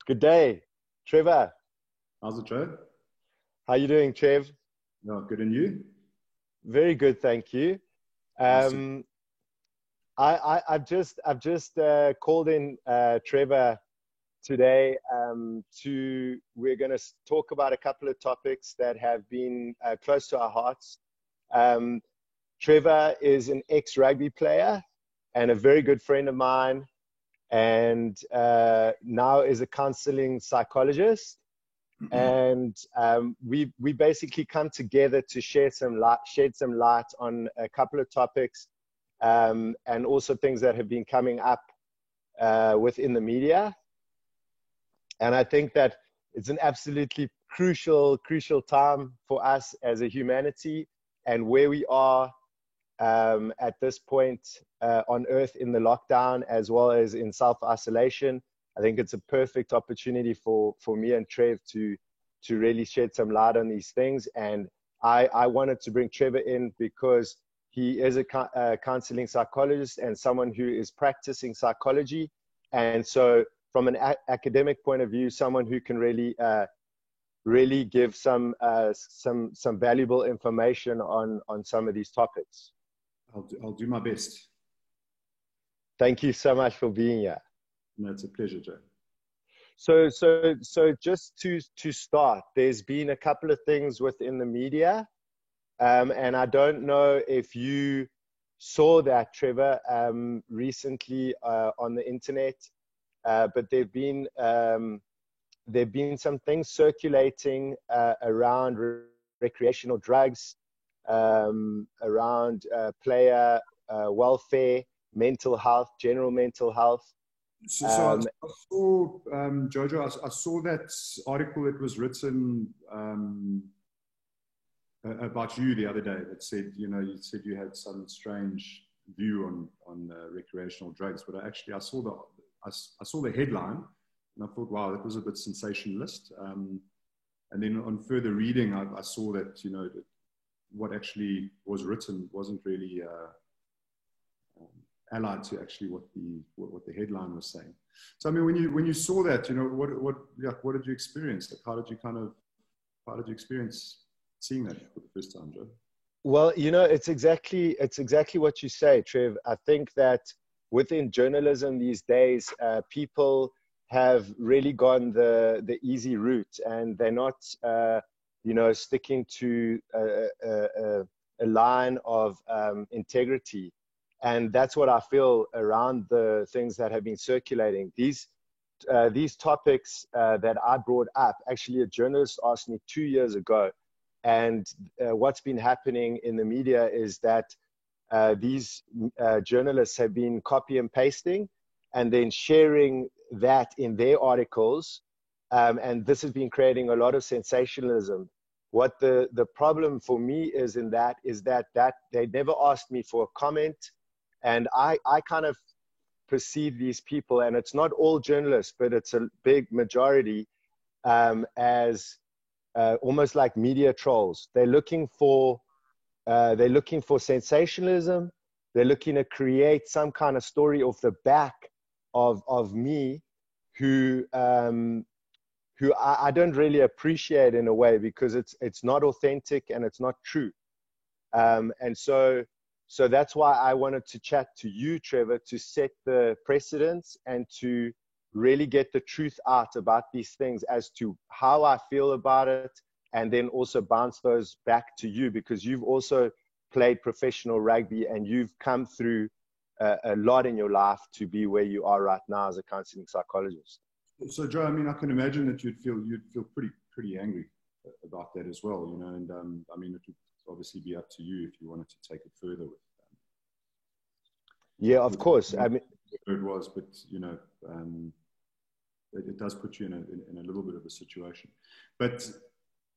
Good day, Trevor. How's it, Joe? How you doing, Trev? No, good, and you? Very good, thank you. Nice to. Um, I've just called in Trevor today to we're going to talk about a couple of topics that have been close to our hearts. Um, Trevor is an ex-rugby player and a very good friend of mine, and now is a counseling psychologist. And we basically come together to shed some light on a couple of topics, and also things that have been coming up within the media. And I think that it's an absolutely crucial time for us as a humanity, and where we are at this point on Earth in the lockdown, as well as in self-isolation. I think it's a perfect opportunity for me and Trev to really shed some light on these things. And I wanted to bring Trevor in because he is a counseling psychologist and someone who is practicing psychology. And so from an academic point of view, someone who can really give some valuable information on some of these topics. I'll do my best. Thank you so much for being here. No, it's a pleasure, Joe. So just to start, there's been a couple of things within the media, and I don't know if you saw that, Trevor, recently on the internet, but there've been some things circulating around recreational drugs, around player welfare, mental health, general mental health. So I saw, Jojo, I saw that article that was written about you the other day that said, you said you had some strange view on recreational drugs, but I saw the headline and I thought, wow, that was a bit sensationalist. And then on further reading, I saw that, that what actually was written wasn't really allied to actually what the headline was saying. So I mean, when you saw that, what did you experience? Like, how did you experience seeing that for the first time, Joe? Well, it's exactly what you say, Trev. I think that within journalism these days, people have really gone the easy route, and they're not sticking to a line of integrity. And that's what I feel around the things that have been circulating. These topics that I brought up, actually a journalist asked me 2 years ago. And what's been happening in the media is that these journalists have been copy and pasting and then sharing that in their articles. And this has been creating a lot of sensationalism. What the problem for me is that they never asked me for a comment. And I kind of perceive these people, and it's not all journalists, but it's a big majority, as almost like media trolls. They're looking for sensationalism. They're looking to create some kind of story off the back of me, who I don't really appreciate in a way, because it's not authentic and it's not true. And so that's why I wanted to chat to you, Trevor, to set the precedents and to really get the truth out about these things as to how I feel about it, and then also bounce those back to you, because you've also played professional rugby and you've come through a lot in your life to be where you are right now as a counseling psychologist. So, Joe, I mean, I can imagine that you'd feel pretty angry about that as well, and I mean, it would obviously be up to you if you wanted to take it further with yeah, of course. I mean, it was, but it does put you in a little bit of a situation. But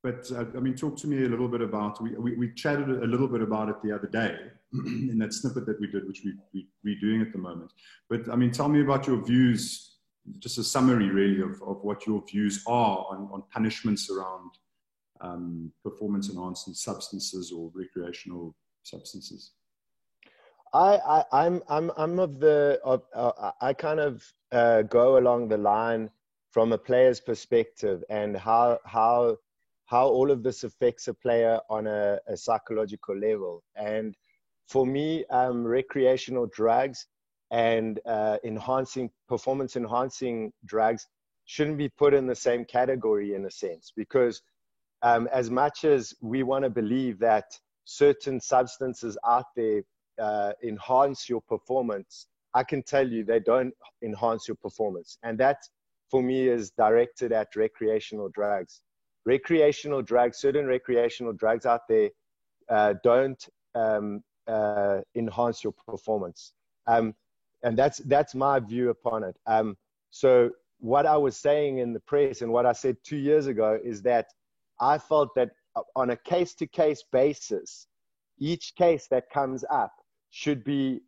I mean, talk to me a little bit about. We chatted a little bit about it the other day in that snippet that we did, which we're doing at the moment. But I mean, tell me about your views. Just a summary, really, of what your views are on punishments around performance enhancing substances or recreational substances. I'm of I kind of go along the line from a player's perspective and how all of this affects a player on a psychological level. And for me, recreational drugs and performance enhancing drugs shouldn't be put in the same category, in a sense, because as much as we want to believe that certain substances out there enhance your performance, I can tell you they don't enhance your performance. And that, for me, is directed at recreational drugs. Certain recreational drugs out there don't enhance your performance. And that's my view upon it. So what I was saying in the press and what I said 2 years ago is that I felt that on a case-to-case basis, each case that comes up should be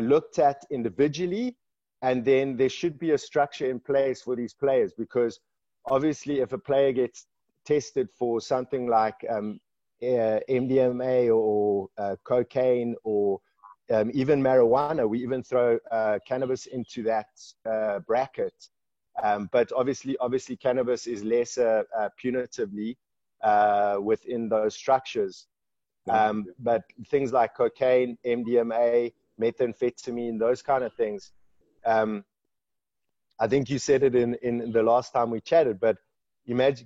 looked at individually, and then there should be a structure in place for these players, because obviously if a player gets tested for something like MDMA or cocaine or even marijuana, we even throw cannabis into that bracket. But obviously cannabis is lesser punitively within those structures. But things like cocaine, MDMA, methamphetamine, those kind of things. I think you said it in the last time we chatted, but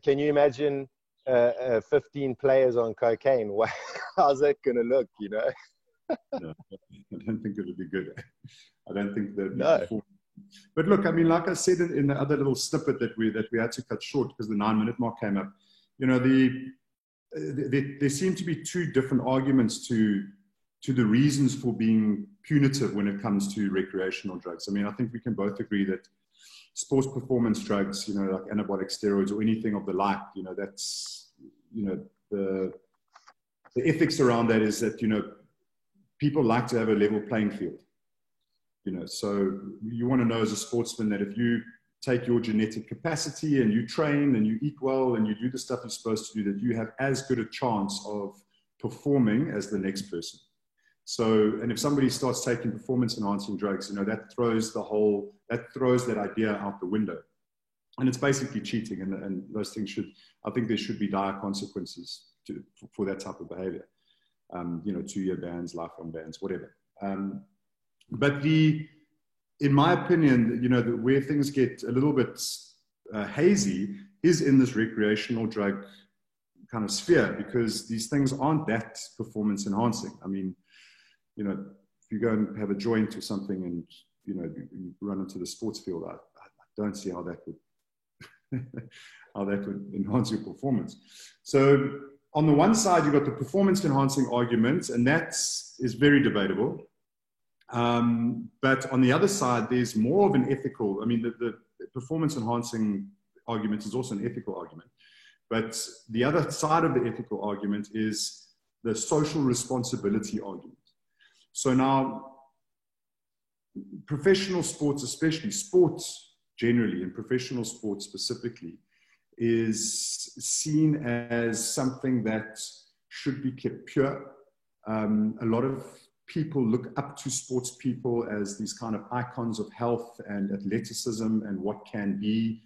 can you imagine 15 players on cocaine? How's that going to look, you know? No, I don't think it would be good. I don't think that. No. But look, I mean, like I said in the other little snippet that we had to cut short because the 9-minute mark came up, you know, there seem to be two different arguments to the reasons for being punitive when it comes to recreational drugs. I mean, I think we can both agree that sports performance drugs, you know, like anabolic steroids or anything of the like, you know, that's, you know, the ethics around that is that, you know, people like to have a level playing field. You know, so you want to know as a sportsman that if you take your genetic capacity and you train and you eat well and you do the stuff you're supposed to do, that you have as good a chance of performing as the next person. So, and if somebody starts taking performance enhancing drugs, you know, that throws that idea out the window. And it's basically cheating, and those things I think there should be dire consequences for that type of behavior. You know, 2-year bans, lifelong bans, whatever. But in my opinion, you know, where things get a little bit hazy is in this recreational drug kind of sphere, because these things aren't that performance enhancing. I mean, you know, if you go and have a joint or something and, you know, you run into the sports field, I don't see how that would enhance your performance. So on the one side, you've got the performance enhancing argument, and that is very debatable. But on the other side, there's more of an ethical, I mean, the performance enhancing argument is also an ethical argument. But the other side of the ethical argument is the social responsibility argument. So now, professional sports, especially sports generally, and professional sports specifically, is seen as something that should be kept pure. A lot of people look up to sports people as these kind of icons of health and athleticism and what can be,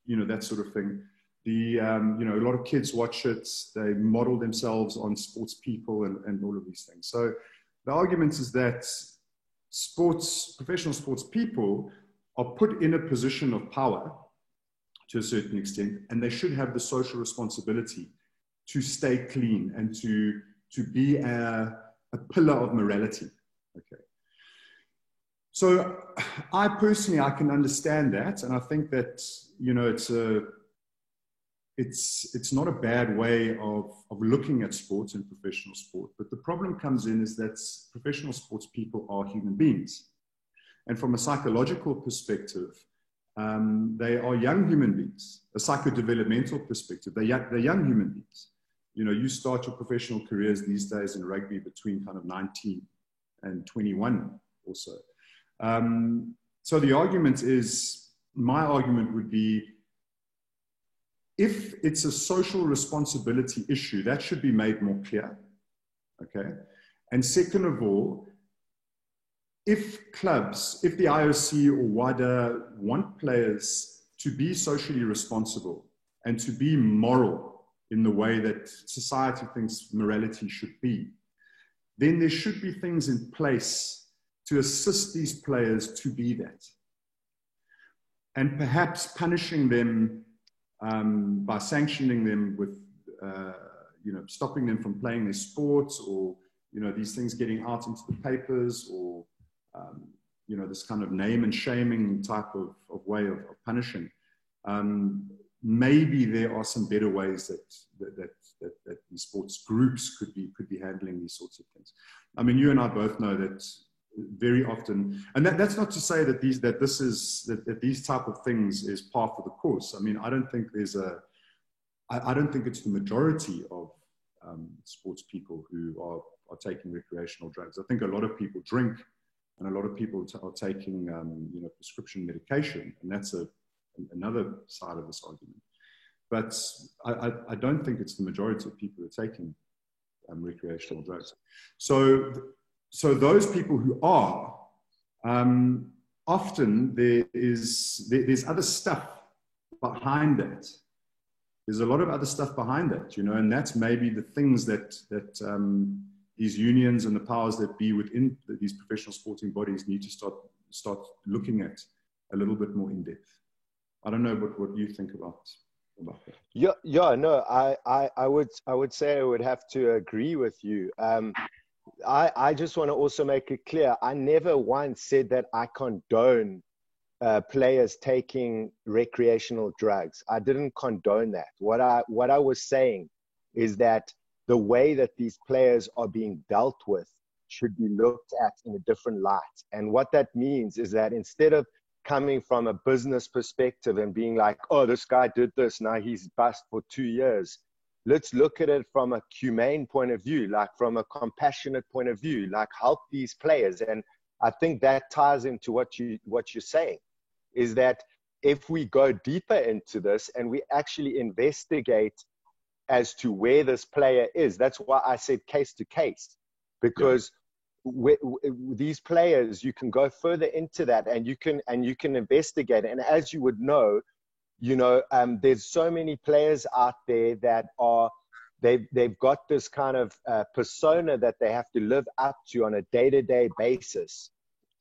you know, that sort of thing. You know, a lot of kids watch it, they model themselves on sports people and all of these things. So the argument is that professional sports people are put in a position of power to a certain extent, and they should have the social responsibility to stay clean and to be a pillar of morality. Okay. So I personally can understand that, and I think that, you know, it's not a bad way of looking at sports and professional sport. But the problem comes in is that professional sports people are human beings, and from a psychological perspective, they are young human beings. A psychodevelopmental perspective, they're young human beings. You know, you start your professional careers these days in rugby between kind of 19 and 21 or so. So the argument is, my argument would be, if it's a social responsibility issue, that should be made more clear, okay? And second of all, if the IOC or WADA want players to be socially responsible and to be moral in the way that society thinks morality should be, then there should be things in place to assist these players to be that. And perhaps punishing them by sanctioning them with, stopping them from playing their sports, or, these things getting out into the papers, or, this kind of name and shaming type of way of punishing. Maybe there are some better ways that these sports groups could be handling these sorts of things. I mean, you and I both know that very often, and that's not to say that these type of things is par for the course. I mean, I don't think I don't think it's the majority of sports people who are taking recreational drugs. I think a lot of people drink, and a lot of people are taking prescription medication, and that's another side of this argument. But I don't think it's the majority of people who are taking recreational drugs. So those people who are, often there's other stuff behind that. There's a lot of other stuff behind that, and that's maybe the things that these unions and the powers that be within these professional sporting bodies need to start looking at a little bit more in depth. I don't know what you think about that. Yeah, no, I would say I would have to agree with you. I just want to also make it clear, I never once said that I condone players taking recreational drugs. I didn't condone that. What I was saying is that the way that these players are being dealt with should be looked at in a different light. And what that means is that instead of coming from a business perspective and being like, oh, this guy did this, now he's bust for 2 years. Let's look at it from a humane point of view, like from a compassionate point of view, like help these players. And I think that ties into what you're saying, is that if we go deeper into this and we actually investigate as to where this player is, that's why I said case to case, because these players, you can go further into that and you can investigate. And as you would know, there's so many players out there that they've got this kind of persona that they have to live up to on a day-to-day basis.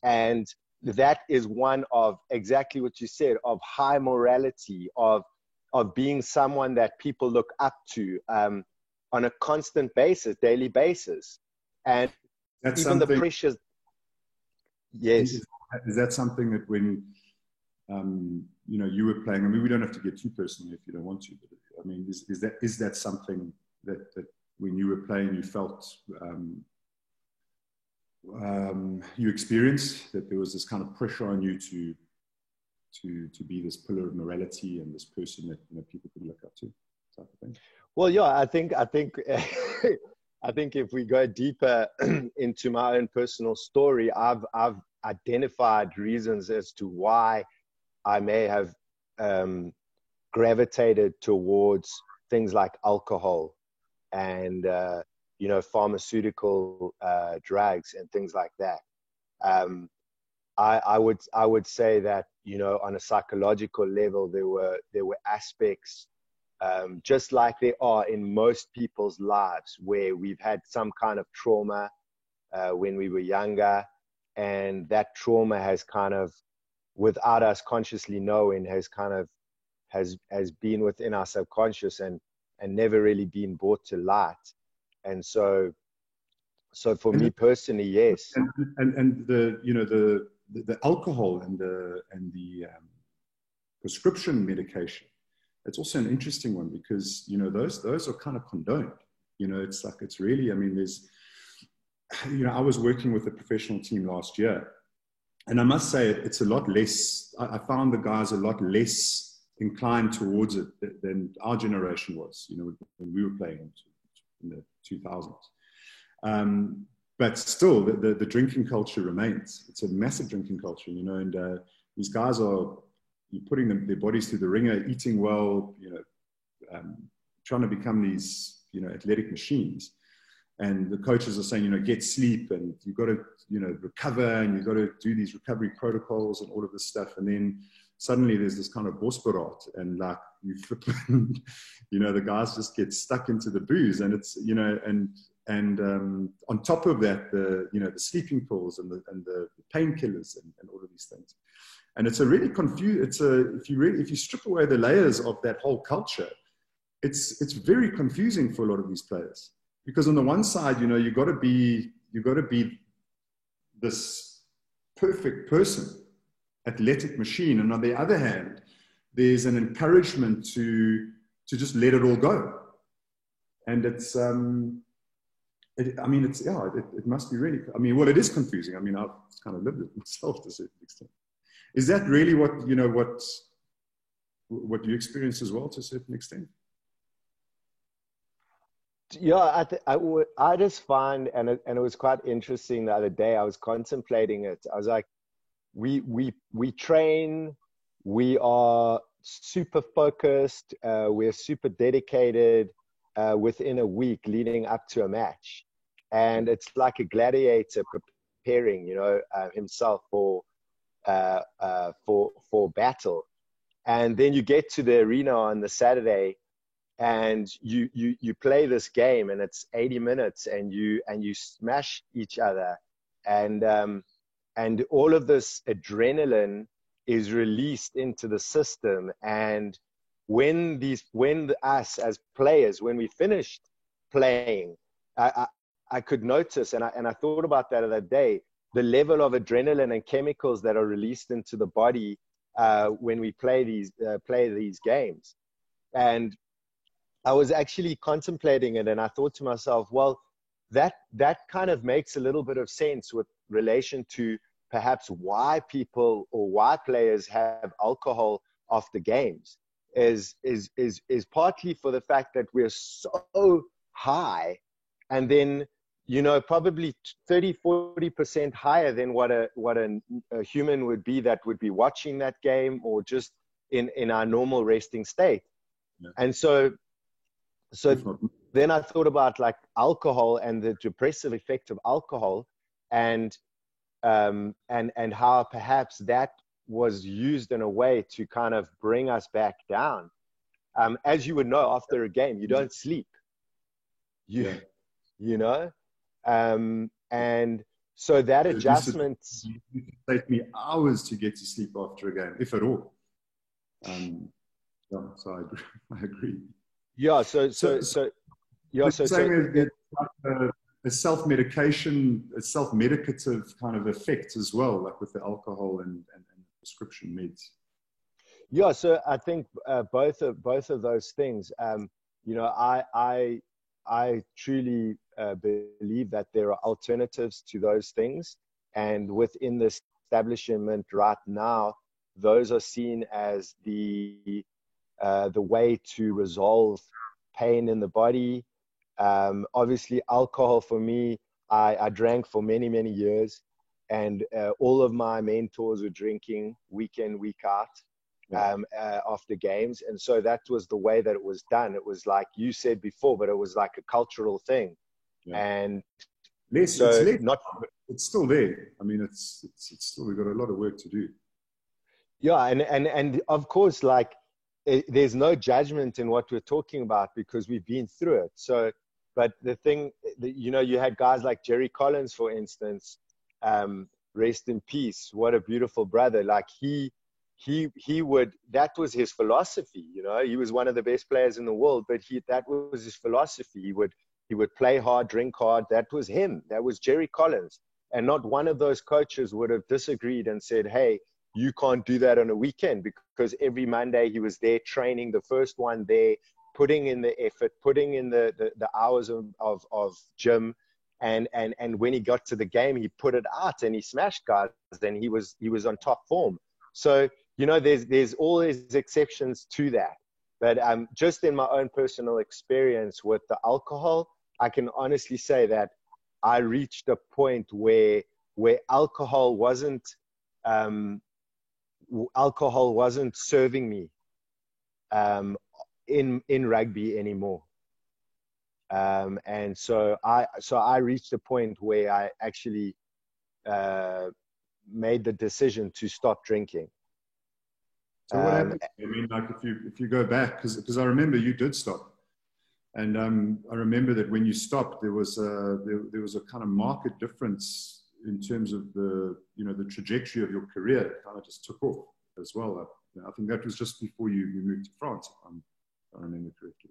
And that is one of exactly what you said, of high morality, of being someone that people look up to on a constant basis, daily basis. And that's even the pressures. Yes. Is that something that when, you were playing, I mean, we don't have to get too personal if you don't want to, but I mean, is that something that when you were playing, you felt, you experienced that there was this kind of pressure on you to be this pillar of morality and this person that people could look up to, type of thing? Well, yeah, I think I think if we go deeper into my own personal story, I've identified reasons as to why I may have gravitated towards things like alcohol and pharmaceutical drugs and things like that. I would say that on a psychological level there were aspects, just like there are in most people's lives, where we've had some kind of trauma when we were younger, and that trauma has kind of, without us consciously knowing, has been within our subconscious and never really been brought to light. And so for me personally, yes. And the alcohol and the prescription medication, it's also an interesting one, because those are kind of condoned. It's like, it's really, I mean, there's, I was working with a professional team last year, and I must say it's a lot less, I found the guys a lot less inclined towards it than our generation was, when we were playing in the 2000s. But still, the drinking culture remains. It's a massive drinking culture, and these guys are, you're putting their bodies through the ringer, eating well, trying to become these, athletic machines. And the coaches are saying, get sleep, and you've got to, recover, and you've got to do these recovery protocols and all of this stuff. And then suddenly there's this kind of bosperat, and like you flip, you know, the guys just get stuck into the booze, and it's, you know, and on top of that, the, you know, the sleeping pills and the painkillers and all of these things. And it's a really if you strip away the layers of that whole culture, it's very confusing for a lot of these players, because on the one side, you know, you got to be this perfect person, athletic machine, and on the other hand, there's an encouragement to just let it all go. And it's it must be really, I mean, well, it is confusing. I mean, I've kind of lived it myself to a certain extent. Is that really what, you know, what you experience as well to a certain extent? Yeah, I just find, and it was quite interesting the other day. I was contemplating it. I was like, we train, we are super focused, we're super dedicated within a week leading up to a match, and it's like a gladiator preparing, you know, himself for battle. And then you get to the arena on the Saturday, and you play this game, and it's 80 minutes, and you smash each other, and all of this adrenaline is released into the system. And when us as players, when we finished playing, I could notice, and I thought about that the other day, the level of adrenaline and chemicals that are released into the body when we play these games. And I was actually contemplating it, and I thought to myself, well, that kind of makes a little bit of sense with relation to perhaps why people or why players have alcohol after games, is partly for the fact that we're so high, and then, you know, probably 30-40% higher than what a human would be that would be watching that game, or just in our normal resting state. Yeah. And so then I thought about like alcohol and the depressive effect of alcohol, and how perhaps that was used in a way to kind of bring us back down. As you would know, after a game, you don't sleep. You know, and so that adjustment. It used to take me hours to get to sleep after a game, if at all. So I agree. Yeah. So a self-medication, a self-medicative kind of effect as well, like with the alcohol and prescription meds. Yeah. So I think both of those things. You know, I truly believe that there are alternatives to those things, and within the establishment right now, those are seen as the way to resolve pain in the body. Obviously, alcohol for me, I drank for many, many years, and all of my mentors were drinking week in, week out after games. And so that was the way that it was done. It was like you said before, but it was like a cultural thing. Yeah. And it's still there. I mean, it's still, we've got a lot of work to do. Yeah. And of course, like, there's no judgment in what we're talking about because we've been through it. So, but the thing, you know, you had guys like Jerry Collins, for instance, rest in peace. What a beautiful brother. Like he would, that was his philosophy. You know, he was one of the best players in the world, but that was his philosophy. He would play hard, drink hard. That was him. That was Jerry Collins. And not one of those coaches would have disagreed and said, hey, you can't do that on a weekend, because every Monday he was there training, the first one there, putting in the effort, putting in the hours of gym. And when he got to the game, he put it out and he smashed guys, and he was on top form. So, you know, there's always exceptions to that. But just in my own personal experience with the alcohol, I can honestly say that I reached a point where alcohol wasn't serving me in rugby anymore. And so I reached a point where I actually made the decision to stop drinking. So what happened? I mean, like if you go back, because I remember you did stop, and I remember that when you stopped, there was a kind of marked difference in terms of the trajectory of your career. It kind of just took off as well. I think that was just before you moved to France, if I remember correctly.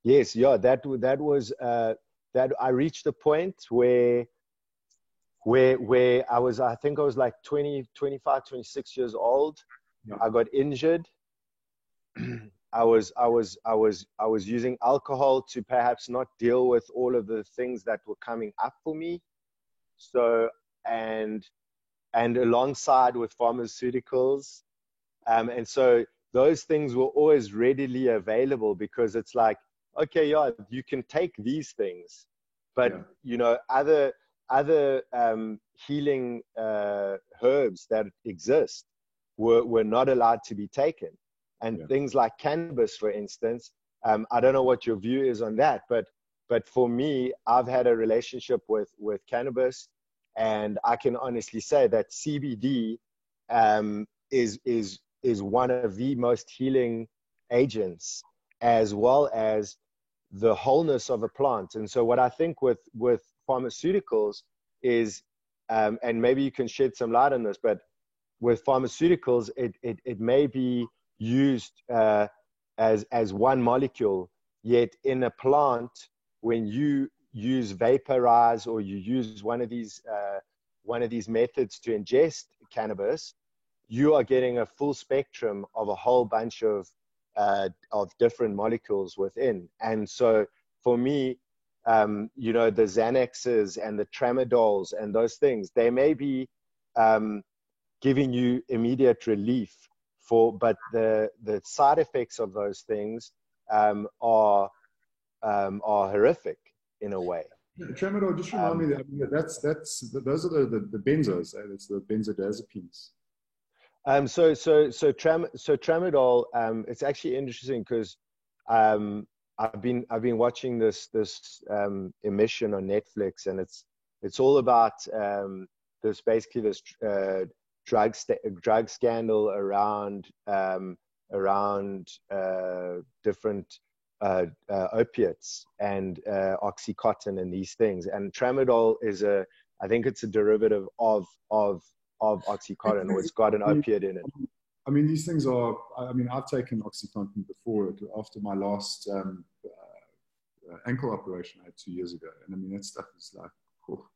Yes, yeah, that was that I reached a point where I think I was like 20, 25, 26 years old. Yeah. I got injured. I was using alcohol to perhaps not deal with all of the things that were coming up for me. So, and alongside with pharmaceuticals. And so those things were always readily available, because it's like, okay, yeah, you can take these things, but other healing herbs that exist were not allowed to be taken. And things like cannabis, for instance, I don't know what your view is on that, but for me, I've had a relationship with cannabis, and I can honestly say that CBD is one of the most healing agents, as well as the wholeness of a plant. And so what I think with pharmaceuticals is, and maybe you can shed some light on this, but with pharmaceuticals, it may be used as one molecule, yet in a plant, when you use vaporize or you use one of these methods to ingest cannabis, you are getting a full spectrum of a whole bunch of different molecules within. And so for me, the Xanaxes and the Tramadols and those things, they may be giving you immediate relief but the side effects of those things are horrific in a way. Tramadol, just remind me that those are the benzos. It's the benzodiazepines. So Tramadol, it's actually interesting because I've been watching this emission on Netflix, and it's all about this drug scandal around different opiates and Oxycontin and these things. And Tramadol I think it's a derivative of Oxycontin, or it's got an opiate in it. I mean, these things are, I've taken Oxycontin before after my last ankle operation I had 2 years ago. And I mean, that stuff is like, cool.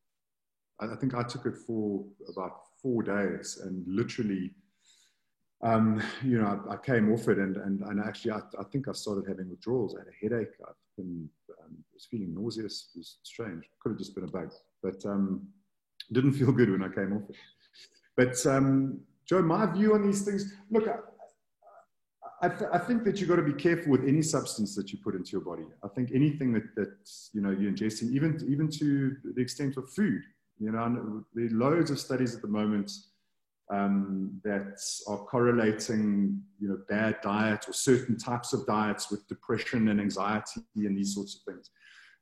I think I took it for about 4 days, and literally, I came off it, and actually, I think I started having withdrawals. I had a headache. I was feeling nauseous. It was strange. Could have just been a bug, but didn't feel good when I came off it. But Joe, my view on these things, look, I think that you've got to be careful with any substance that you put into your body. I think anything that you're ingesting, even to the extent of food. There are loads of studies at the moment that are correlating, bad diet or certain types of diets with depression and anxiety and these sorts of things.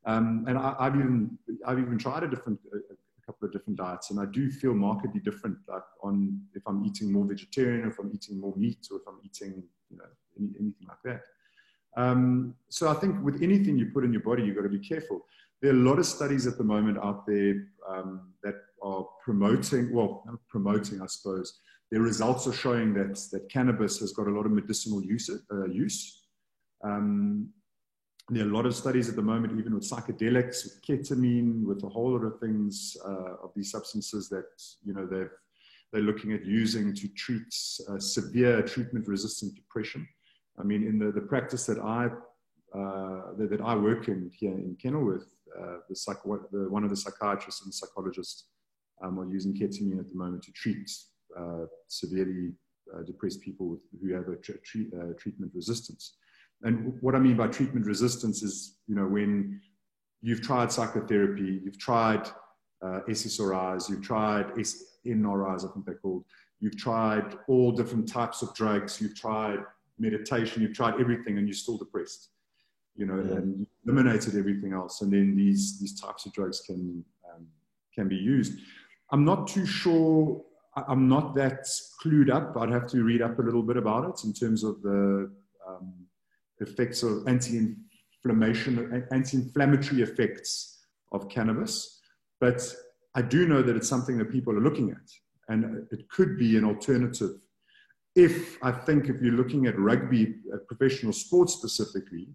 And I've even tried a couple of different diets, and I do feel markedly different, like on if I'm eating more vegetarian, or if I'm eating more meat, or if I'm eating anything like that. So I think with anything you put in your body, you've got to be careful. There are a lot of studies at the moment out there that are promoting, not promoting, I suppose. Their results are showing that cannabis has got a lot of medicinal use. There are a lot of studies at the moment, even with psychedelics, with ketamine, with a whole lot of things of these substances that they're looking at using to treat severe treatment-resistant depression. I mean, in the practice that I work in here in Kenilworth, one of the psychiatrists and psychologists are using ketamine at the moment to treat severely depressed people who have a treatment resistance. And what I mean by treatment resistance is, when you've tried psychotherapy, you've tried SSRIs, you've tried NRIs, I think they're called, you've tried all different types of drugs, you've tried meditation, you've tried everything, and you're still depressed, and you eliminated everything else. And then these types of drugs can be used. I'm not too sure. I'm not that clued up. I'd have to read up a little bit about it in terms of the effects of anti-inflammatory effects of cannabis. But I do know that it's something that people are looking at, and it could be an alternative. If you're looking at rugby, professional sports specifically,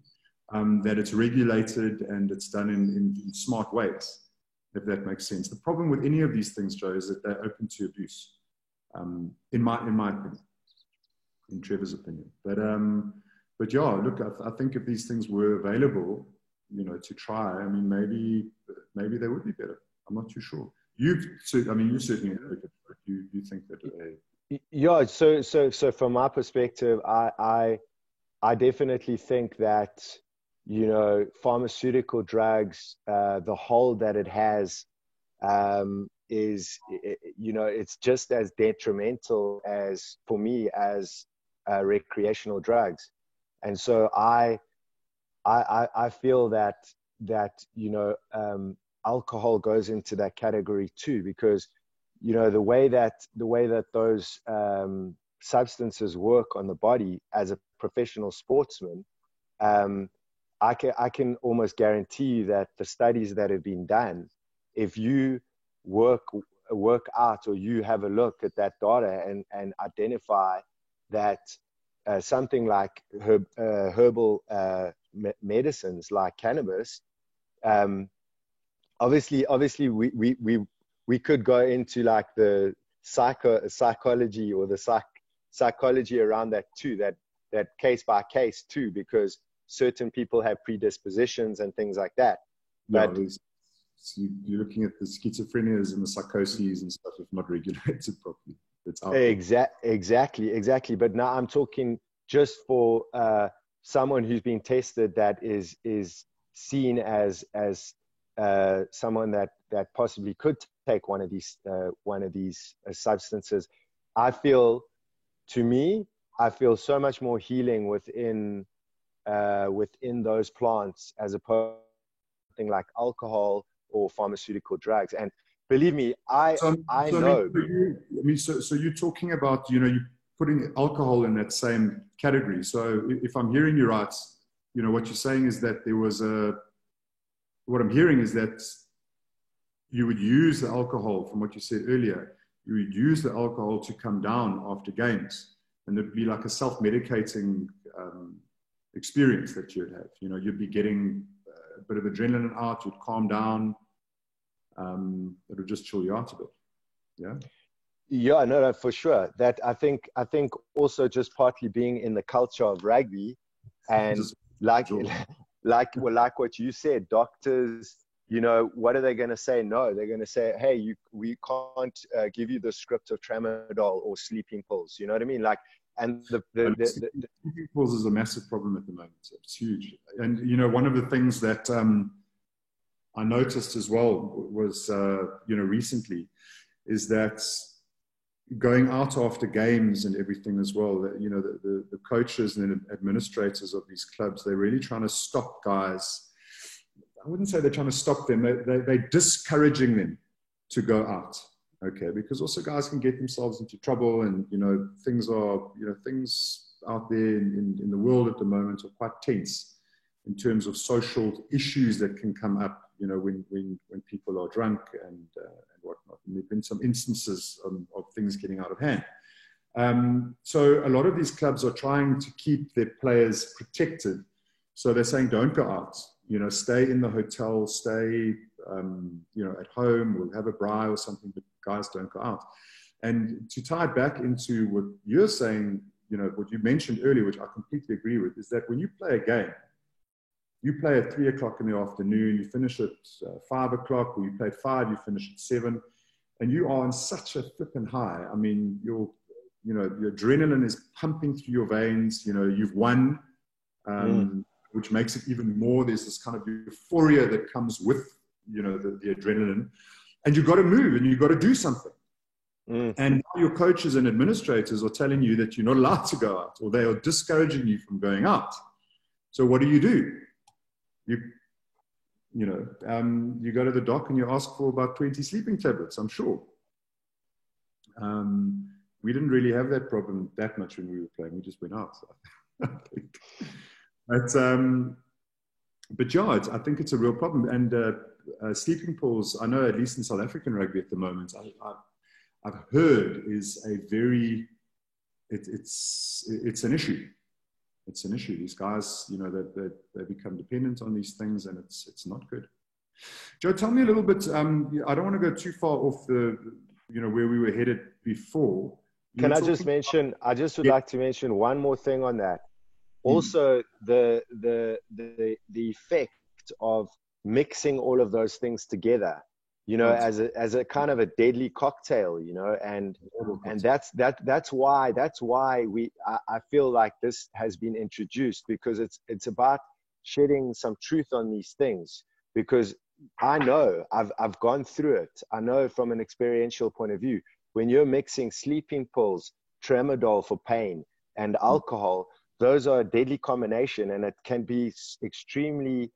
that it's regulated and it's done in smart ways, if that makes sense. The problem with any of these things, Joe, is that they're open to abuse, in my opinion, in Trevor's opinion. But yeah, look, I think if these things were available, to try, I mean, maybe they would be better. I'm not too sure. You certainly advocate for it. You think that? Yeah. So from my perspective, I definitely think that, pharmaceutical drugs, the hold that it has, is, it's just as detrimental as, for me, as recreational drugs. And so I feel that alcohol goes into that category too, because the way that those substances work on the body, as a professional sportsman, I can almost guarantee you that the studies that have been done, if you work out, or you have a look at that data and identify that something like herbal medicines like cannabis, obviously we could go into like the psychology or the psychology around that too, that case by case too, because certain people have predispositions and things like that. But you're looking at the schizophrenias and the psychoses and stuff if not regulated properly. Exactly. But now I'm talking just for someone who's been tested, that is seen as someone that possibly could take one of these substances. I feel so much more healing within those plants, as opposed to something like alcohol or pharmaceutical drugs. And believe me, I know. So you're talking about, you're putting alcohol in that same category. So if I'm hearing you right, what you're saying is that what I'm hearing is that you would use the alcohol, from what you said earlier, you would use the alcohol to come down after games. And it'd be like a self-medicating experience that you'd have. You'd be getting a bit of adrenaline out, you'd calm down. It would just chill you out a bit. Yeah. Yeah, no, for sure. That I think also just partly being in the culture of rugby, and like what you said, doctors, what are they going to say? No, they're going to say, hey, we can't give you the script of tramadol or sleeping pills. You know what I mean? Like, and the sleeping pills is a massive problem at the moment. It's huge. And one of the things that I noticed as well was recently, is that going out after games and everything as well, that the coaches and administrators of these clubs, they're really trying to stop guys. I wouldn't say they're trying to stop them. They're discouraging them to go out. Okay, because also guys can get themselves into trouble, and things out there in the world at the moment are quite tense in terms of social issues that can come up. When people are drunk and whatnot. And there've been some instances of things getting out of hand. So a lot of these clubs are trying to keep their players protected. So they're saying, don't go out. Stay in the hotel, stay, at home. We'll have a braai or something, but guys, don't go out. And to tie it back into what you're saying, what you mentioned earlier, which I completely agree with, is that when you play a game, you play at 3 o'clock in the afternoon, you finish at 5 o'clock, or you play at 5, you finish at 7, and you are on such a flipping high. I mean, your adrenaline is pumping through your veins. You've won, which makes it even more. There's this kind of euphoria that comes with, the adrenaline, and you've got to move and you've got to do something. And your coaches and administrators are telling you that you're not allowed to go out, or they are discouraging you from going out. So what do? You go to the doc and you ask for about 20 sleeping tablets, I'm sure. We didn't really have that problem that much when we were playing. We just went out. But yeah, I think it's a real problem. And sleeping pools, I know at least in South African rugby at the moment, I've heard is a very, it's an issue. It's an issue. These guys, you know, they become dependent on these things, and it's not good. Joe, tell me a little bit. I don't want to go too far off the, you know, where we were headed before. Can I just mention? I just would like to mention one more thing on that. Also, the effect of mixing all of those things together, you know, as a kind of a deadly cocktail, you know, and that's why I feel like this has been introduced, because it's about shedding some truth on these things, because I know I've gone through it. I know from an experiential point of view, when you're mixing sleeping pills, tramadol for pain, and alcohol, those are a deadly combination, and it can be extremely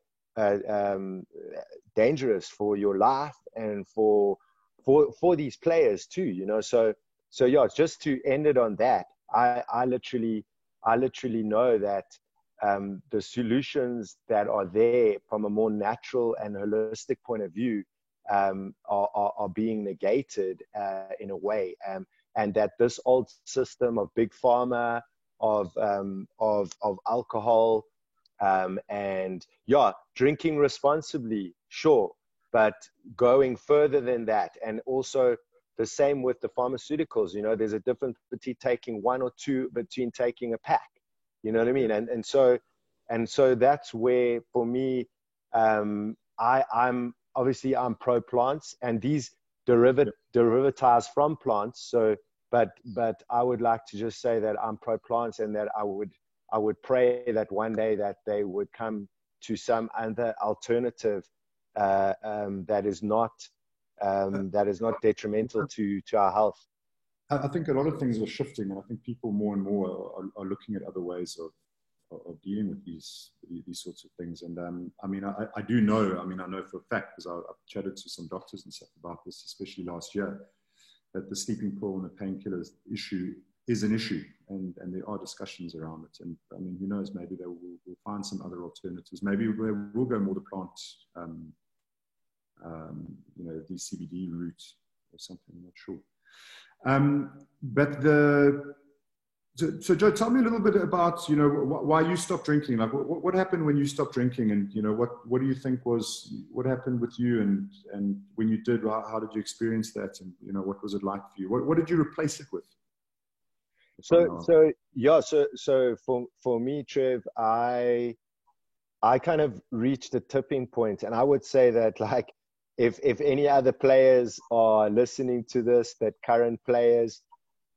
dangerous for your life and for these players too, you know. So yeah, just to end it on that, I literally know that the solutions that are there from a more natural and holistic point of view are being negated in a way, and that this old system of big pharma, of alcohol, and yeah, drinking responsibly, sure, but going further than that. And also the same with the pharmaceuticals, you know, there's a difference between taking one or two, between taking a pack, you know what I mean? And so that's where, for me, I'm obviously pro plants, and these derivatized from plants. So, but I would like to just say that I'm pro plants, and that I would pray that one day that they would come to some other alternative that is not detrimental to our health. I think a lot of things are shifting, and I think people more and more are looking at other ways of dealing with these sorts of things. And I mean, I do know, I mean, I know for a fact, because I've chatted to some doctors and stuff about this, especially last year, that the sleeping pill and the painkillers issue is an issue, and there are discussions around it. And I mean, who knows, maybe we'll find some other alternatives. Maybe we'll go more the plant, you know, the CBD route or something, I'm not sure. So Joe, tell me a little bit about, you know, why you stopped drinking. Like, what happened when you stopped drinking, and, you know, what do you think what happened with you, and when you did, how did you experience that, and, you know, what was it like for you? What did you replace it with? So for me, Trev, I kind of reached a tipping point, and I would say that, like, if any other players are listening to this, that current players,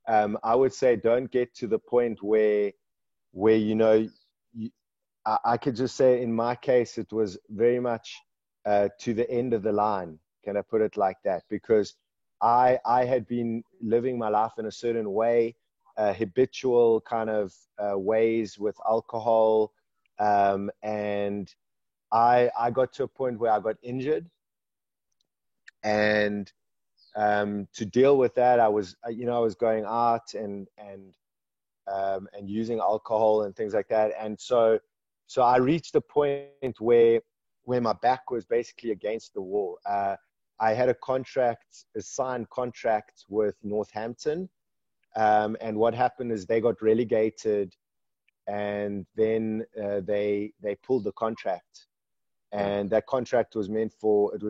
I would say don't get to the point where you know, I could just say in my case, it was very much to the end of the line. Can I put it like that? Because I had been living my life in a certain way, habitual kind of ways with alcohol, and I got to a point where I got injured, and to deal with that, I was going out and using alcohol and things like that. And so I reached a point where my back was basically against the wall. I had a signed contract with Northampton. And what happened is they got relegated, and then they pulled the contract. And that contract was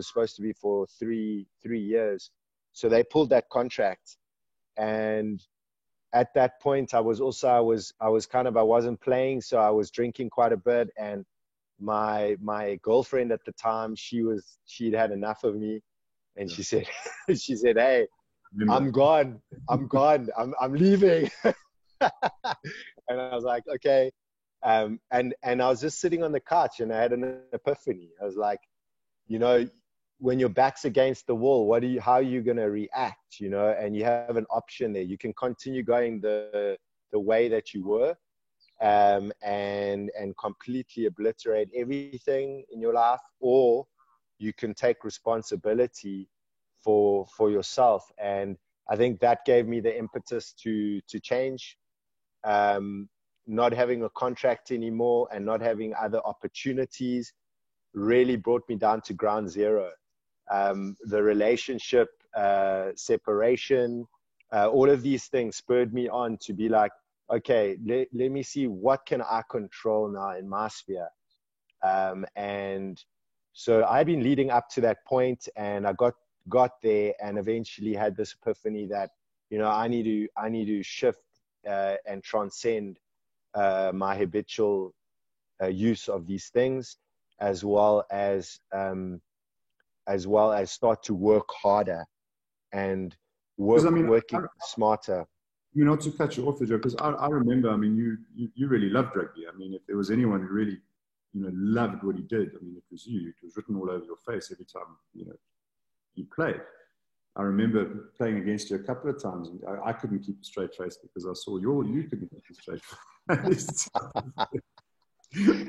supposed to be for three years. So they pulled that contract. And at that point, I wasn't playing, so I was drinking quite a bit. And my girlfriend at the time, she'd had enough of me, and she said, "Hey, I'm gone. I'm leaving." And I was like, okay. And I was just sitting on the couch, and I had an epiphany. I was like, you know, when your back's against the wall, how are you going to react, you know? And you have an option there. You can continue going the way that you were, and completely obliterate everything in your life, or you can take responsibility for yourself. And I think that gave me the impetus to change. Not having a contract anymore and not having other opportunities really brought me down to ground zero. The relationship, separation, all of these things spurred me on to be like, okay, let me see what can I control now in my sphere. And so I've been leading up to that point, and I got there and eventually had this epiphany that, you know, I need to shift and transcend my habitual use of these things, as well as start to work harder and working smarter. I mean, not to cut you off, Joe, because I remember, I mean, you really loved rugby. I mean, if there was anyone who really, you know, loved what he did, I mean, it was you. It was written all over your face every time, you know, you played. I remember playing against you a couple of times, and I couldn't keep a straight face because I saw you couldn't keep a straight face.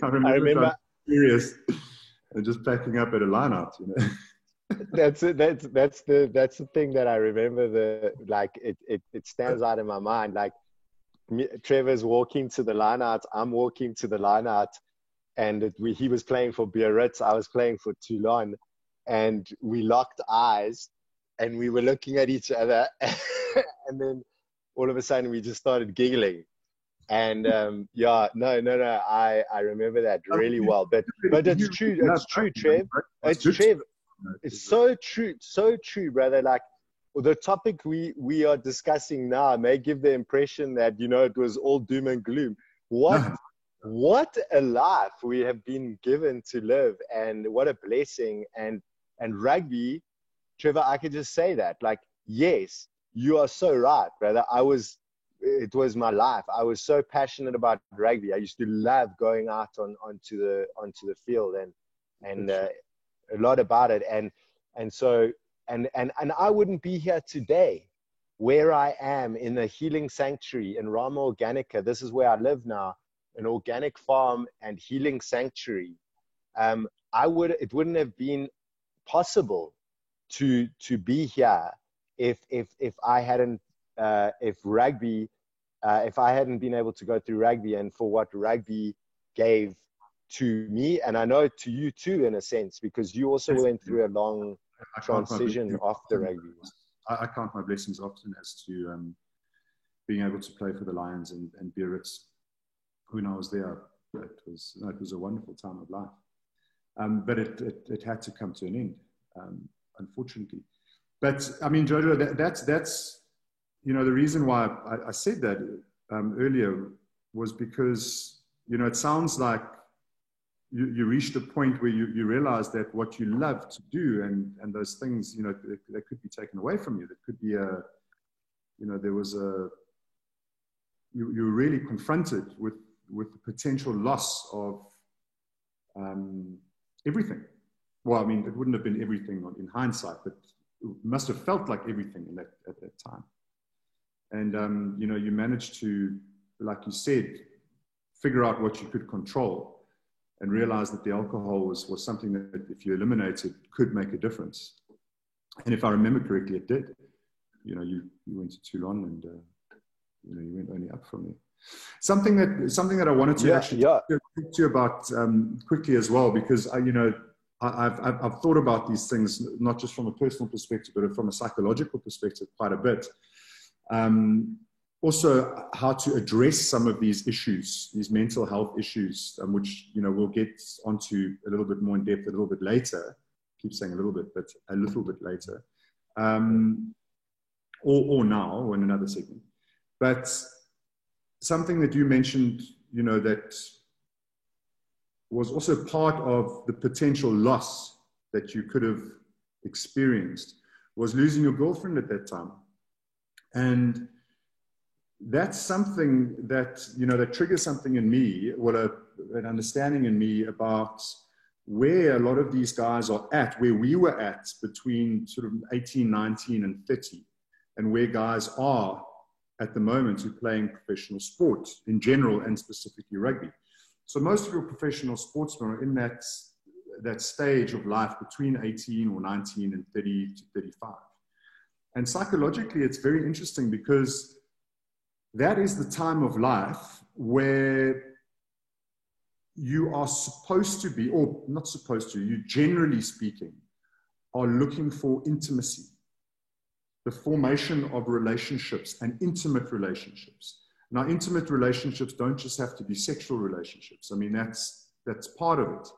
I remember serious and just packing up at a line out, you know. That's the thing that I remember. It stands out in my mind. Like, Trevor's walking to the line out, I'm walking to the line out, and he was playing for Biarritz, I was playing for Toulon, and we locked eyes and we were looking at each other, and then all of a sudden we just started giggling. And I remember that really well. But it's true, Trev. It's Trev. It's so true, brother. Like, the topic we are discussing now may give the impression that, you know, it was all doom and gloom. What a life we have been given to live, and what a blessing. And rugby, Trevor, I could just say that, like, yes, you are so right, brother. It was my life. I was so passionate about rugby. I used to love going out onto the field and a lot about it. And so I wouldn't be here today where I am in the healing sanctuary in Rama Organica. This is where I live now, an organic farm and healing sanctuary. It wouldn't have been possible to be here if I hadn't if I hadn't been able to go through rugby, and for what rugby gave to me, and I know to you too, in a sense, because you also went through a long transition after rugby. I count my blessings often as to being able to play for the Lions and Biarritz. When I was there, it was a wonderful time of life. But it had to come to an end, unfortunately. But I mean, Jojo, that's you know, the reason why I said that earlier was because, you know, it sounds like you reached a point where you realized that what you love to do and those things, you know, they could be taken away from you. That could be you know, you were really confronted with the potential loss of everything. Well, I mean, it wouldn't have been everything in hindsight, but it must have felt like everything at that time. And, you know, you managed to, like you said, figure out what you could control and realize that the alcohol was something that, if you eliminated, could make a difference. And if I remember correctly, it did. You know, you went to Toulon, and, you know, you went only up from there. Something that I wanted to talk to you about quickly as well, because, you know, I've thought about these things, not just from a personal perspective, but from a psychological perspective quite a bit. Also, how to address some of these issues, these mental health issues, which, you know, we'll get onto a little bit more in depth a little bit later. I keep saying a little bit, but a little bit later, or now, or in another segment. But something that you mentioned, you know, that was also part of the potential loss that you could have experienced was losing your girlfriend at that time. And that's something that, you know, that triggers something in me, an understanding in me about where a lot of these guys are at, where we were at between sort of 18, 19 and 30, and where guys are at the moment who are playing professional sports in general and specifically rugby. So most of your professional sportsmen are in that stage of life between 18 or 19 and 30 to 35. And psychologically, it's very interesting because that is the time of life where you are supposed to be, or not supposed to, you generally speaking, are looking for intimacy, the formation of relationships and intimate relationships. Now, intimate relationships don't just have to be sexual relationships. I mean, that's part of it.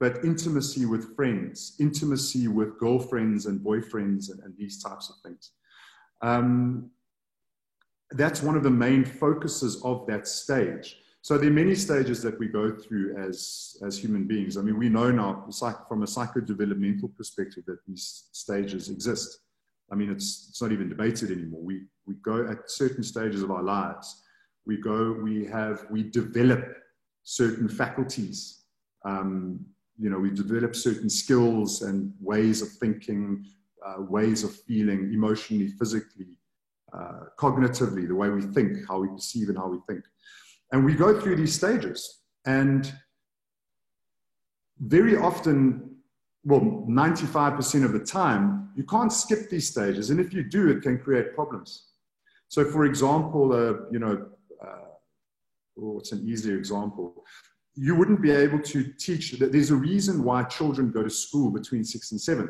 But intimacy with friends, intimacy with girlfriends and boyfriends and these types of things. That's one of the main focuses of that stage. So there are many stages that we go through as human beings. I mean, we know now from a psychodevelopmental perspective that these stages exist. I mean, it's not even debated anymore. We go at certain stages of our lives. We develop certain faculties. We develop certain skills and ways of thinking, ways of feeling emotionally, physically, cognitively, the way we think, how we perceive and how we think. And we go through these stages. And very often, well, 95% of the time, you can't skip these stages. And if you do, it can create problems. So for example, what's an easier example? You wouldn't be able to teach that. There's a reason why children go to school between 6 and 7,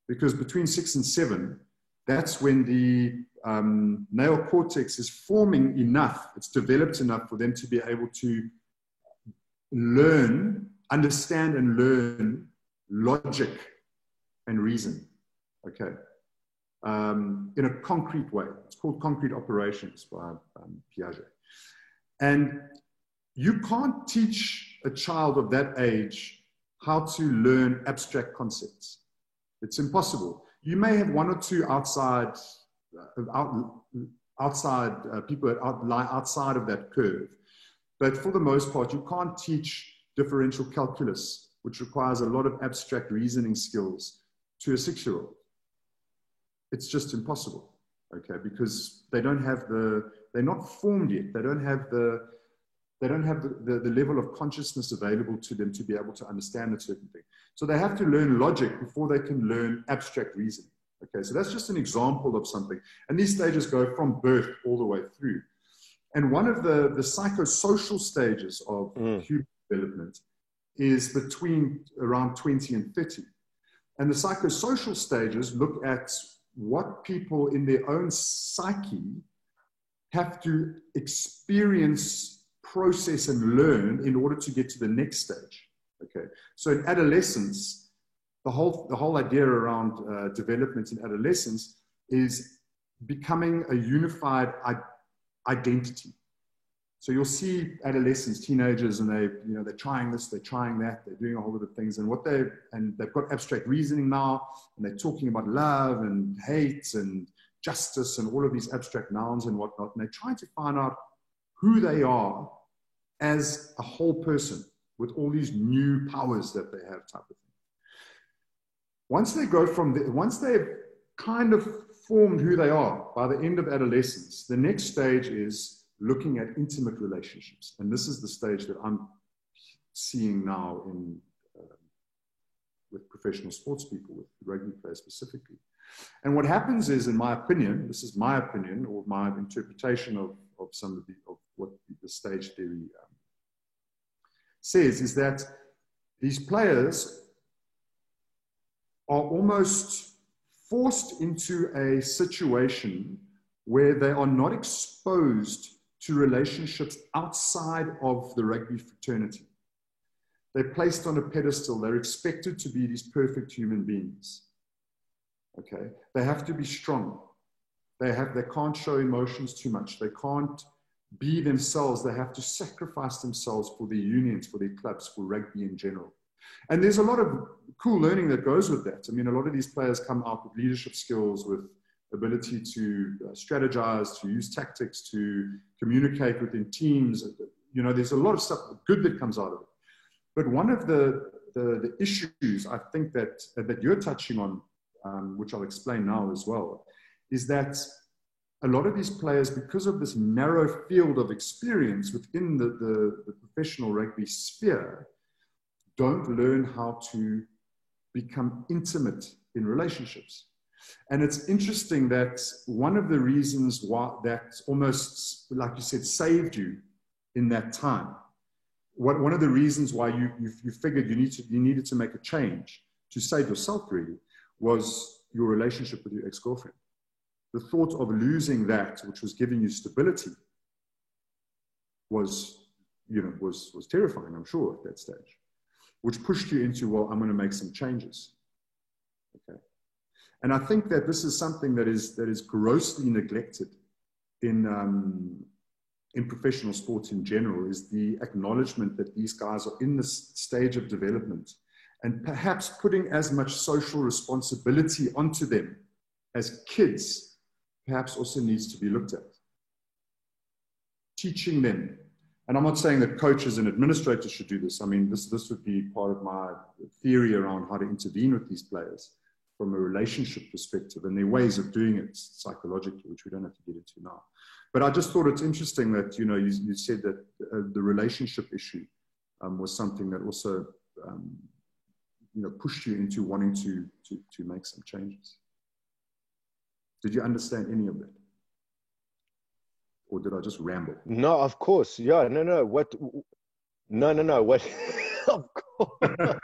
because between 6 and 7, that's when the neocortex is forming enough, it's developed enough for them to be able to understand and learn logic and reason, okay, in a concrete way. It's called concrete operations by Piaget. And you can't teach a child of that age how to learn abstract concepts. It's impossible. You may have one or two outside people that lie outside of that curve. But for the most part, you can't teach differential calculus, which requires a lot of abstract reasoning skills, to a 6-year-old. It's just impossible, okay? Because they're not formed yet. They don't have the level of consciousness available to them to be able to understand a certain thing. So they have to learn logic before they can learn abstract reasoning. Okay, so that's just an example of something. And these stages go from birth all the way through. And one of the psychosocial stages of human development is between around 20 and 30. And the psychosocial stages look at what people in their own psyche have to experience, process, and learn in order to get to the next stage. Okay, so in adolescence, the whole idea around development in adolescence is becoming a unified identity. So you'll see adolescents, teenagers, and they're trying this, they're trying that, they're doing a whole lot of things, and they've got abstract reasoning now, and they're talking about love and hate and justice and all of these abstract nouns and whatnot, and they're trying to find out who they are as a whole person with all these new powers that they have, type of thing. Once they've kind of formed who they are by the end of adolescence, the next stage is looking at intimate relationships. And this is the stage that I'm seeing now with professional sports people, with rugby players specifically. And what happens is, in my opinion, this is my opinion or my interpretation of what the stage theory says, is that these players are almost forced into a situation where they are not exposed to relationships outside of the rugby fraternity. They're placed on a pedestal. They're expected to be these perfect human beings. Okay, they have to be strong. They can't show emotions too much. They can't be themselves. They have to sacrifice themselves for their unions, for their clubs, for rugby in general. And there's a lot of cool learning that goes with that. I mean, a lot of these players come out with leadership skills, with ability to strategize, to use tactics, to communicate within teams. There's a lot of stuff good that comes out of it. But one of the issues I think that you're touching on, which I'll explain now as well, is that a lot of these players, because of this narrow field of experience within the professional rugby sphere, don't learn how to become intimate in relationships. And it's interesting that one of the reasons why that almost, like you said, saved you in that time, one of the reasons why you figured you needed to make a change to save yourself really, was your relationship with your ex-girlfriend. The thought of losing that, which was giving you stability, was terrifying, I'm sure, at that stage, which pushed you into, well, I'm going to make some changes. Okay. And I think that this is something that is grossly neglected in professional sports in general, is the acknowledgement that these guys are in this stage of development, and perhaps putting as much social responsibility onto them as kids perhaps also needs to be looked at. Teaching them. And I'm not saying that coaches and administrators should do this. I mean, this would be part of my theory around how to intervene with these players from a relationship perspective, and their ways of doing it psychologically, which we don't have to get into now. But I just thought it's interesting that, you said that the relationship issue was something that also, pushed you into wanting to make some changes. Did you understand any of that? Or did I just ramble? No, of course. Yeah, no. No. What? Of course.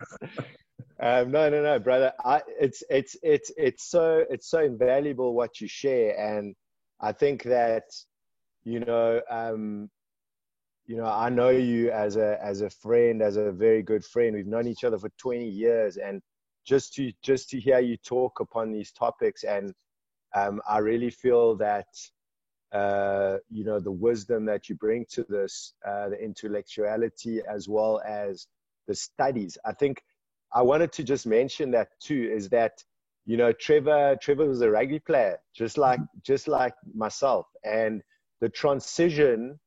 No, brother. It's so invaluable what you share, and I think that I know you as a friend, as a very good friend. We've known each other for 20 years, and just to hear you talk upon these topics, and I really feel that the wisdom that you bring to this, the intellectuality as well as the studies. I think I wanted to just mention that too, is that Trevor was a rugby player, just like myself, and the transition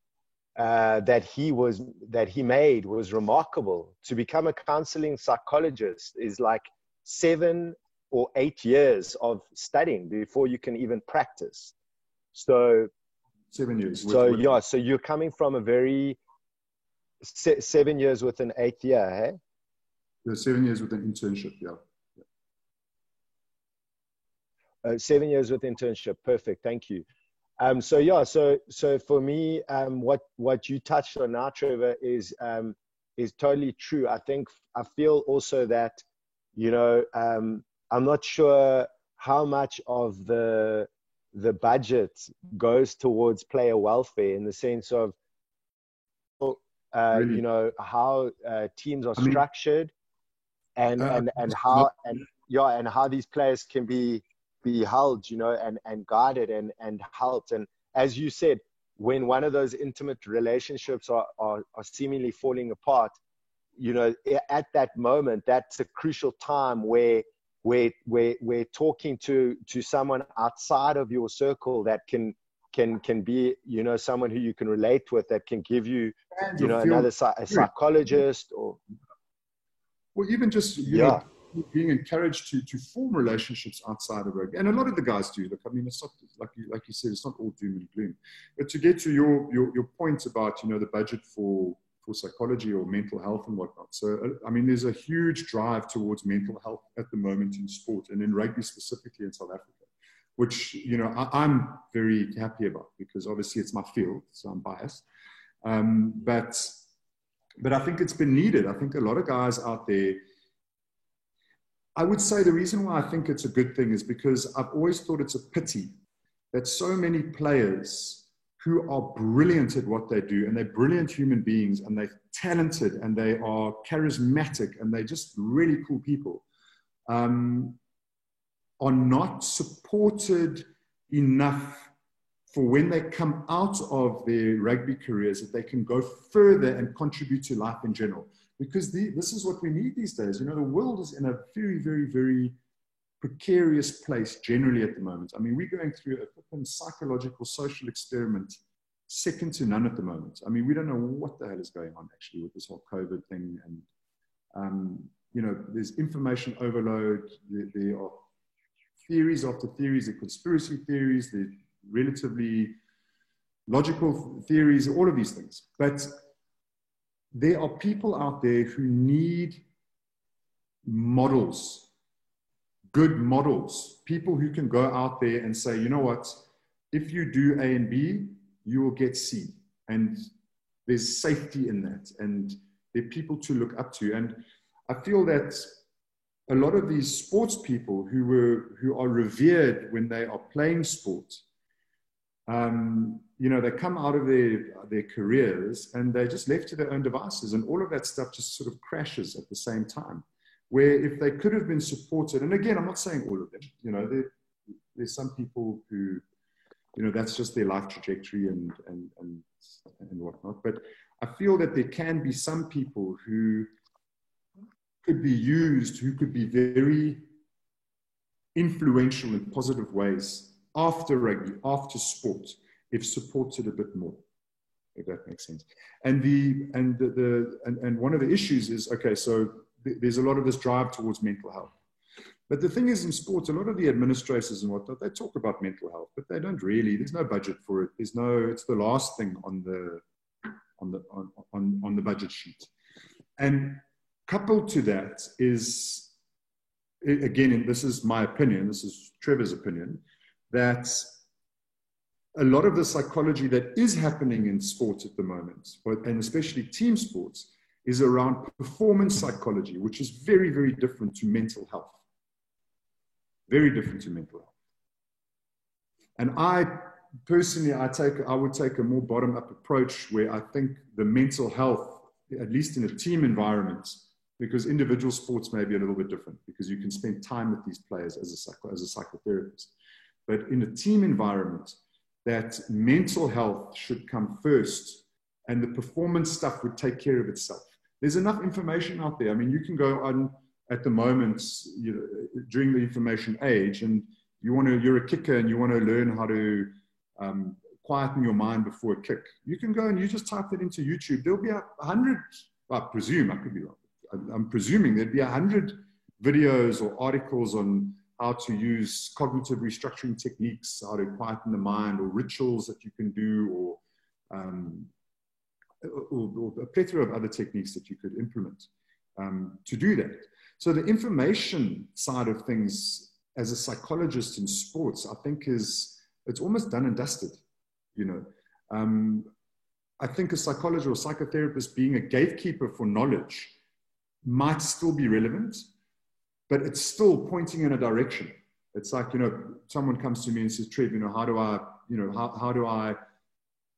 that he made was remarkable. To become a counseling psychologist is like 7 or 8 years of studying before you can even practice. So 7 years. So so you're coming from a very 7 years with an 8th year, hey? Yeah, 7 years with an internship, yeah. 7 years with internship, perfect, thank you. So for me, what you touched on now, Trevor, is totally true. I feel also that, I'm not sure how much of the budget goes towards player welfare, in the sense of, Really? how teams are structured, and how these players can be held, and guided and helped. And as you said, when one of those intimate relationships are seemingly falling apart, at that moment, that's a crucial time where we're talking to someone outside of your circle that can be, someone who you can relate with, that can give you, a psychologist, or even just being encouraged to form relationships outside of rugby. And a lot of the guys do. Look, I mean, it's not like you said, it's not all doom and gloom. But to get to your point about, the budget for psychology or mental health and whatnot. So, I mean, there's a huge drive towards mental health at the moment in sport, and in rugby specifically in South Africa, which, I'm very happy about, because obviously it's my field, so I'm biased. But I think it's been needed. I think a lot of guys out there, I would say the reason why I think it's a good thing is because I've always thought it's a pity that so many players who are brilliant at what they do, and they're brilliant human beings, and they're talented, and they are charismatic, and they're just really cool people, are not supported enough for when they come out of their rugby careers, that they can go further and contribute to life in general. Because this is what we need these days. The world is in a very, very, very precarious place generally at the moment. I mean, we're going through a psychological, social experiment second to none at the moment. I mean, we don't know what the hell is going on actually with this whole COVID thing. And, there's information overload. There are theories after theories, the conspiracy theories, the relatively logical theories, all of these things. But there are people out there who need models good models, people who can go out there and say, you know what, if you do A and B, you will get C. And there's safety in that. And there are people to look up to. And I feel that a lot of these sports people who are revered when they are playing sport, you know, they come out of their careers and they're just left to their own devices, and all of that stuff just sort of crashes at the same time. Where if they could have been supported, and again, I'm not saying all of them, you know, there's some people who, you know, that's just their life trajectory and whatnot. But I feel that there can be some people who could be used, who could be very influential in positive ways after rugby, after sport, if supported a bit more, if that makes sense. And one of the issues is, okay, so there's a lot of this drive towards mental health. But the thing is, in sports, a lot of the administrators and whatnot, they talk about mental health, but they don't really. There's no budget for it. It's the last thing on the budget sheet. And coupled to that is, again, and this is my opinion, this is Trevor's opinion, that a lot of the psychology that is happening in sports at the moment, and especially team sports, is around performance psychology, which is very, very different to mental health. Very different to mental health. And I personally, I would take a more bottom-up approach where I think the mental health, at least in a team environment, because individual sports may be a little bit different because you can spend time with these players as a psychotherapist. But in a team environment, that mental health should come first and the performance stuff would take care of itself. There's enough information out there. I mean, you can go on at the moment, you know, during the information age, and you're a kicker and you want to learn how to quieten your mind before a kick. You can go and you just type it into YouTube. There'll be 100, I presume, I could be wrong. I'm presuming there'd be 100 videos or articles on how to use cognitive restructuring techniques, how to quieten the mind, or rituals that you can do, or a plethora of other techniques that you could implement to do that. So the information side of things as a psychologist in sports, I think it's almost done and dusted, you know. I think a psychologist or psychotherapist being a gatekeeper for knowledge might still be relevant, but it's still pointing in a direction. It's like, you know, someone comes to me and says, Trev, you know, how do I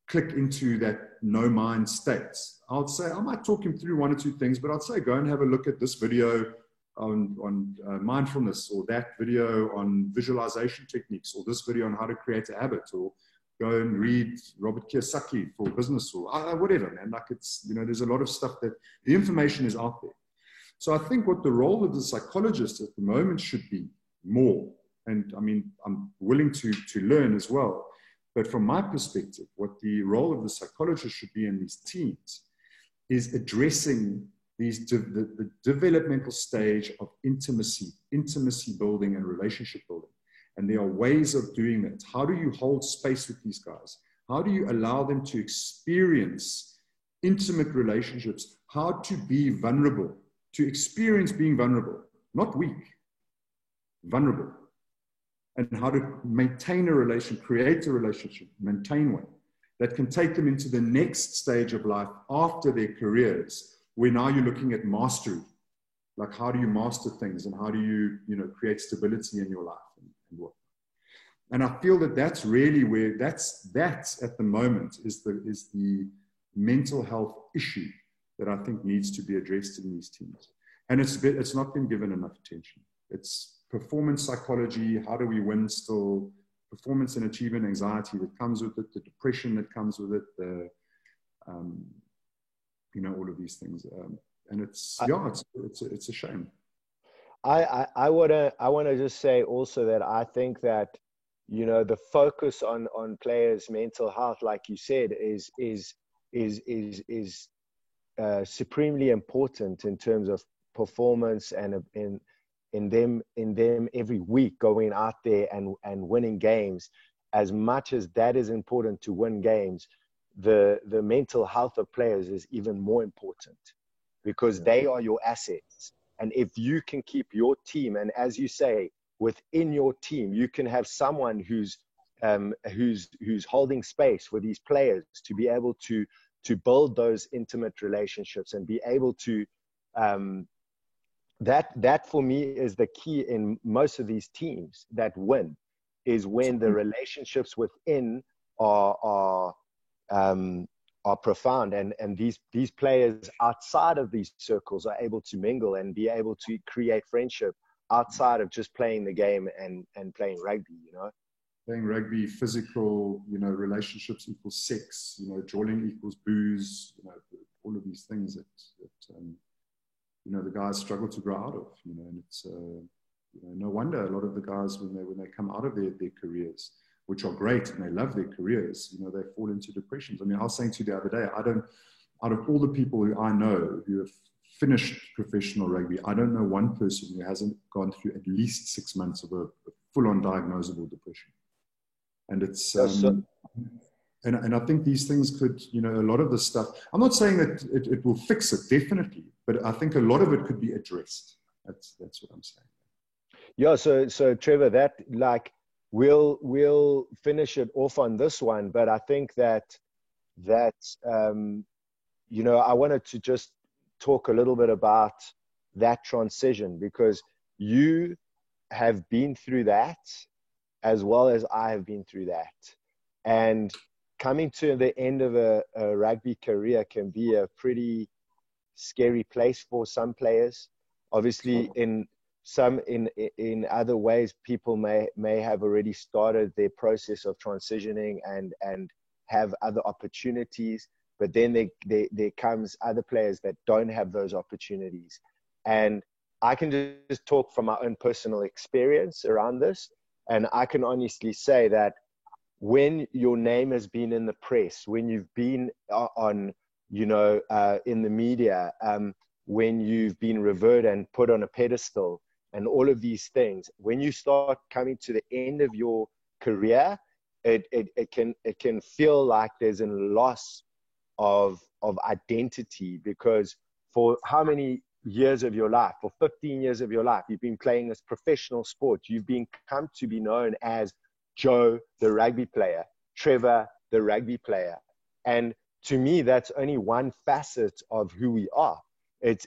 click into that no mind state? I'll say, I might talk him through one or two things, but I'd say, go and have a look at this video on mindfulness, or that video on visualization techniques, or this video on how to create a habit, or go and read Robert Kiyosaki for business, or whatever, man. Like, it's, you know, there's a lot of stuff that the information is out there. So I think what the role of the psychologist at the moment should be more, and I mean, I'm willing to learn as well, but from my perspective, what the role of the psychologist should be in these teams is addressing the developmental stage of intimacy building and relationship building. And there are ways of doing that. How do you hold space with these guys? How do you allow them to experience intimate relationships? How to be vulnerable, to experience being vulnerable, not weak, vulnerable. And how to maintain a relationship, create a relationship, maintain one that can take them into the next stage of life after their careers, where now you're looking at mastery. Like, how do you master things, and how do you, you know, create stability in your life and what? And I feel that that's really where that's at the moment is the mental health issue that I think needs to be addressed in these teams. And it's not been given enough attention. It's performance psychology. How do we win still? Performance and achievement anxiety that comes with it, the depression that comes with it, you know, all of these things. And it's a shame. I want to just say also that I think that, you know, the focus on players' mental health, like you said, is supremely important in terms of performance, and in them every week going out there and winning games. As much as that is important to win games, the mental health of players is even more important, because they are your assets. And if you can keep your team, and as you say, within your team, you can have someone who's holding space for these players to be able to build those intimate relationships and be able to that for me is the key in most of these teams that win, is when the relationships within are profound, and these players outside of these circles are able to mingle and be able to create friendship outside of just playing the game and playing rugby, you know. Playing rugby, physical, you know, relationships equals sex, you know, drawing equals booze, you know, all of these things that you know, the guys struggle to grow out of, you know, and it's, you know, no wonder a lot of the guys, when they come out of their careers, which are great and they love their careers, you know, they fall into depressions. I mean, I was saying to you the other day, out of all the people who I know who have finished professional rugby, I don't know one person who hasn't gone through at least 6 months of a full-on diagnosable depression. And it's, and I think these things could, you know, a lot of the stuff, I'm not saying that it will fix it, definitely, but I think a lot of it could be addressed. That's what I'm saying. Yeah, so Trevor, that, like, we'll finish it off on this one, but I think that you know, I wanted to just talk a little bit about that transition, because you have been through that as well as I have been through that. And coming to the end of a rugby career can be a pretty scary place for some players. Obviously, in other ways, people may have already started their process of transitioning and have other opportunities, but then there comes other players that don't have those opportunities. And I can just talk from my own personal experience around this, and I can honestly say that when your name has been in the press, when you've been on, you know, in the media, when you've been revered and put on a pedestal and all of these things, when you start coming to the end of your career, it can feel like there's a loss of identity, because for how many years of your life, for 15 years of your life, you've been playing this professional sport. You've come to be known as Joe, the rugby player, Trevor, the rugby player. And to me, that's only one facet of who we are. It's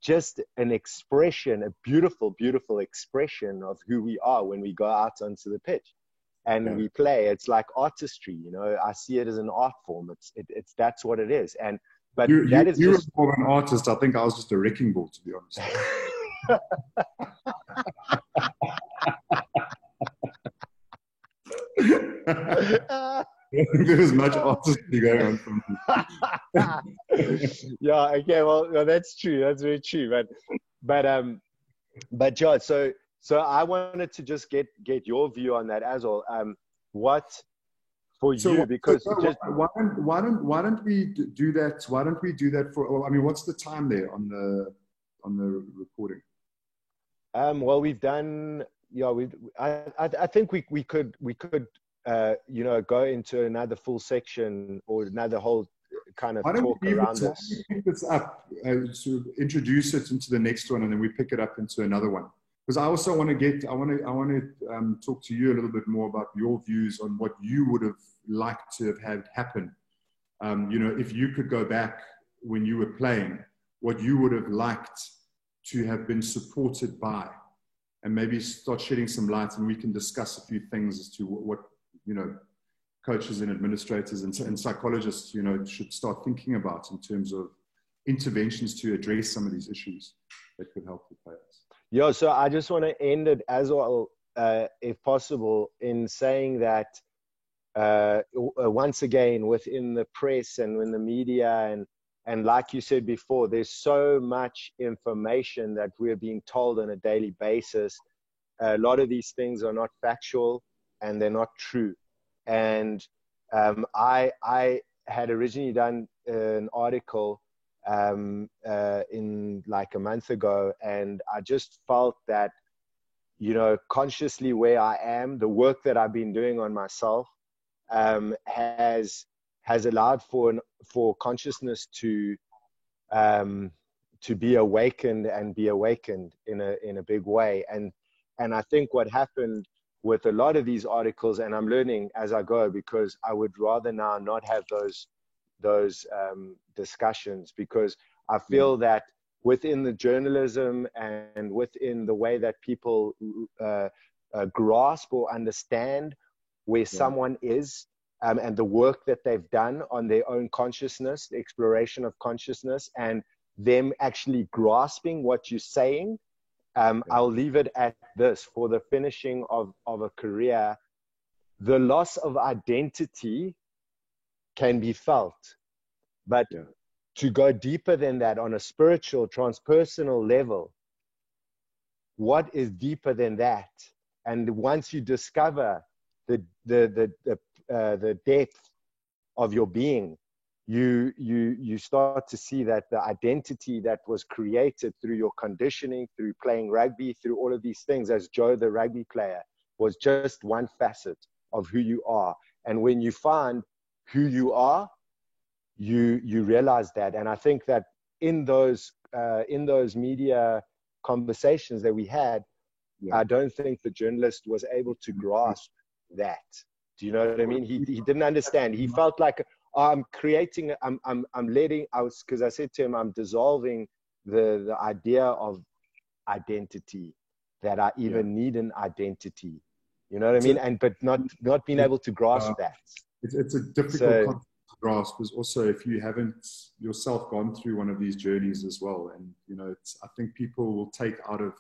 just an expression, a beautiful, beautiful expression of who we are when we go out onto the pitch and we play. It's like artistry, you know. I see it as an art form. It's that's what it is. But you were more of an artist. I think I was just a wrecking ball, to be honest. There was much artistry going on from yeah, okay, well, that's true. That's very true. But John, so I wanted to just get your view on that as well. What for you? Because why don't we do that? Why don't we do that for? Well, I mean, what's the time there on the recording? Well, we've done. Yeah, I think we could you know, go into another full section or another whole kind of talk around this. Why don't we pick this up, sort of introduce it into the next one, and then we pick it up into another one. Because I also want to talk to you a little bit more about your views on what you would have liked to have had happen. You know, if you could go back when you were playing, what you would have liked to have been supported by, and maybe start shedding some light, and we can discuss a few things as to what you know, coaches and administrators and psychologists, you know, should start thinking about in terms of interventions to address some of these issues that could help the players. Yeah, so I just want to end it as well, if possible, in saying that once again, within the press and in the media, and like you said before, there's so much information that we're being told on a daily basis. A lot of these things are not factual and they're not true. And I had originally done an article in like a month ago, and I just felt that, you know, consciously where I am, the work that I've been doing on myself has allowed for consciousness to be awakened and be awakened in a big way. And And I think what happened with a lot of these articles, and I'm learning as I go, because I would rather now not have those discussions, because I feel that within the journalism and within the way that people grasp or understand where someone is, and the work that they've done on their own consciousness, the exploration of consciousness, and them actually grasping what you're saying, I'll leave it at this. For the finishing of a career, the loss of identity can be felt, but to go deeper than that on a spiritual, transpersonal level, what is deeper than that? And once you discover the depth of your being, you start to see that the identity that was created through your conditioning, through playing rugby, through all of these things, as Joe, the rugby player, was just one facet of who you are. And when you find who you are, you realize that. And I think that in those media conversations that we had, I don't think the journalist was able to grasp that. Do you know what I mean? He didn't understand. He felt like, I'm creating, I'm letting, because I said to him, I'm dissolving the idea of identity, that I even need an identity. You know what I mean? But not being able to grasp that. It's a difficult concept to grasp, because also if you haven't yourself gone through one of these journeys as well, and you know, I think people will take out of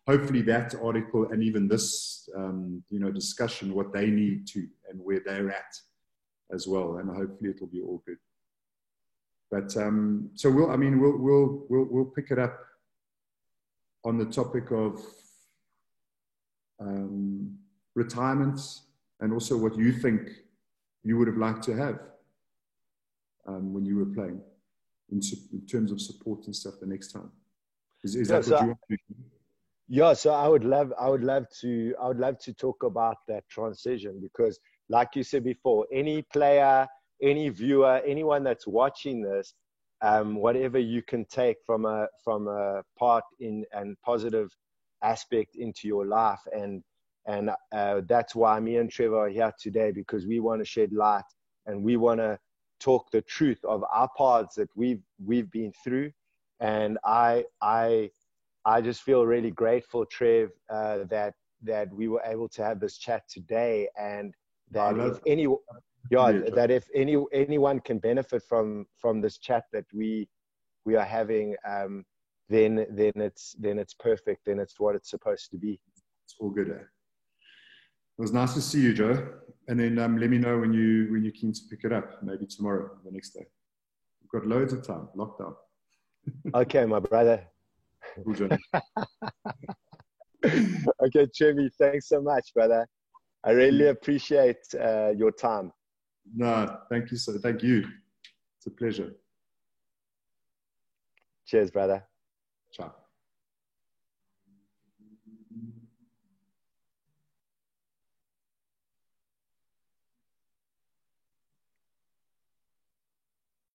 hopefully that article and even this discussion what they need to and where they're at as well, and hopefully it'll be all good. But so we'll pick it up on the topic of retirement, and also what you think you would have liked to have when you were playing in terms of support and stuff the next time. Is that what you want to do? Yeah, so I would love to talk about that transition, because like you said before, any player, any viewer, anyone that's watching this, whatever you can take from a part in and positive aspect into your life, and that's why me and Trevor are here today, because we want to shed light and we want to talk the truth of our paths that we've been through. And I just feel really grateful, Trev, that we were able to have this chat today, and that if anyone can benefit from this chat that we are having, then it's perfect. Then it's what it's supposed to be. It's all good. It was nice to see you, Joe. And then let me know when you're keen to pick it up. Maybe tomorrow, or the next day. We've got loads of time. Lockdown. Okay, my brother. Cool, Joe. Okay, Trevi, thanks so much, brother. I really appreciate your time. No, thank you, sir. Thank you. It's a pleasure. Cheers, brother. Ciao.